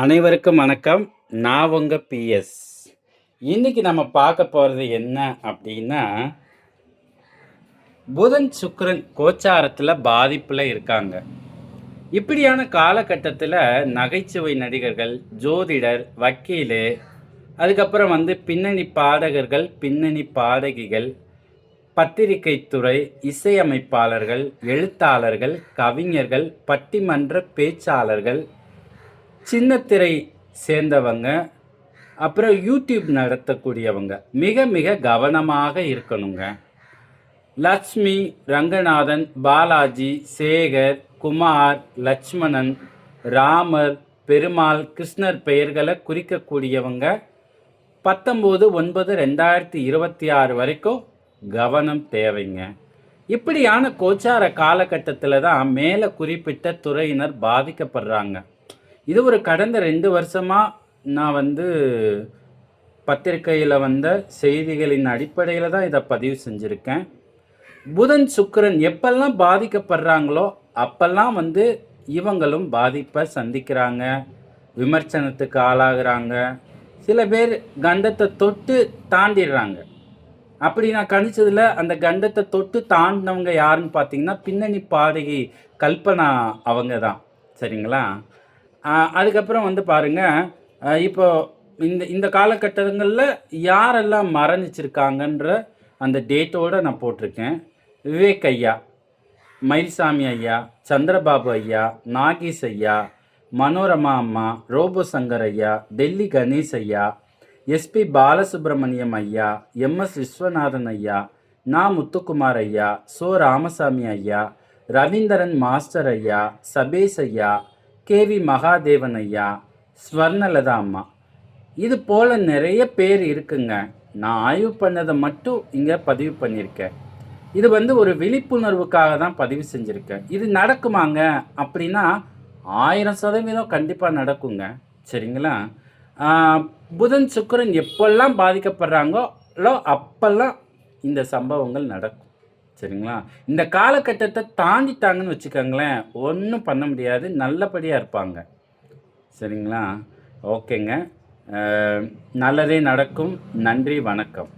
அனைவருக்கும் வணக்கம். நான் உங்க பிஎஸ். இன்னைக்கு நம்ம பார்க்க போகிறது என்ன அப்படின்னா, புதன் சுக்கிரன் கோச்சாரத்தில் பாதிப்பில் இருக்காங்க. இப்படியான காலகட்டத்தில் நகைச்சுவை நடிகர்கள், ஜோதிடர், வக்கீல், அதுக்கப்புறம் பின்னணி பாடகர்கள், பின்னணி பாடகிகள், பத்திரிகை துறை, இசையமைப்பாளர்கள், எழுத்தாளர்கள், கவிஞர்கள், பட்டிமன்ற பேச்சாளர்கள், சின்னத்திரை சேர்ந்தவங்க, அப்புறம் யூடியூப் நடத்தக்கூடியவங்க மிக மிக கவனமாக இருக்கணுங்க. லட்சுமி, ரங்கநாதன், பாலாஜி, சேகர், குமார், லட்சுமணன், ராமர், பெருமாள், கிருஷ்ணர் பெயர்களை குறிக்கக்கூடியவங்க 19/9/2026 வரைக்கும் கவனம் தேவைங்க. இப்படியான கோச்சார காலகட்டத்தில் தான் மேலே குறிப்பிட்ட துறையினர் பாதிக்கப்படுறாங்க. இது ஒரு கடந்த 2 வருஷமாக நான் பத்திரிகையில் வந்த செய்திகளின் அடிப்படையில் தான் இதை பதிவு செஞ்சுருக்கேன். புதன் சுக்கிரன் எப்பெல்லாம் பாதிக்கப்படுறாங்களோ அப்பெல்லாம் இவங்களும் பாதிப்பை சந்திக்கிறாங்க, விமர்சனத்துக்கு ஆளாகிறாங்க. சில பேர் கண்டத்தை தொட்டு தாண்டிடுறாங்க. அப்படி நான் கணிச்சதில் அந்த கண்டத்தை தொட்டு தாண்டினவங்க யாருன்னு பார்த்தீங்கன்னா, பின்னணி பாடகி கல்பனா அவங்க தான். சரிங்களா? அதுக்கப்புறம் பாருங்கள், இப்போ இந்த காலகட்டங்களில் யாரெல்லாம் மரணிச்சிருக்காங்கன்ற அந்த டேட்டோடு நான் போட்டிருக்கேன். விவேக் ஐயா, மயில்சாமி ஐயா, சந்திரபாபு ஐயா, நாகேஷ் ஐயா, மனோரமா அம்மா, ரோபோ சங்கர் ஐயா, டெல்லி கணேஷ் ஐயா, எஸ்பி பாலசுப்ரமணியம் ஐயா, எம்எஸ் விஸ்வநாதன் ஐயா, நா முத்துக்குமார் ஐயா, சோ ராமசாமி ஐயா, ரவீந்திரன் மாஸ்டர் ஐயா, சபேஷ் ஐயா, கேவி மகாதேவன் ஐயா, ஸ்வர்ணலதா அம்மா, இது போல் நிறைய பேர் இருக்குங்க. நான் ஆய்வு பண்ணதை மட்டும் இங்கே பதிவு பண்ணியிருக்கேன். இது ஒரு விழிப்புணர்வுக்காக தான் பதிவு செஞ்சுருக்கேன். இது நடக்குமாங்க அப்படின்னா 1000% கண்டிப்பாக நடக்குங்க. சரிங்களா? புதன் சுக்கிரன் எப்பெல்லாம் பாதிக்கப்படுறாங்களோ அப்பெல்லாம் இந்த சம்பவங்கள் நடக்கும். சரிங்களா? இந்த காலகட்டத்தை தாண்டிட்டாங்கன்னு வச்சுக்கோங்களேன், ஒன்றும் பண்ண முடியாது, நல்லபடியாக இருப்பாங்க. சரிங்களா? ஓகேங்க. நல்லதே நடக்கும். நன்றி, வணக்கம்.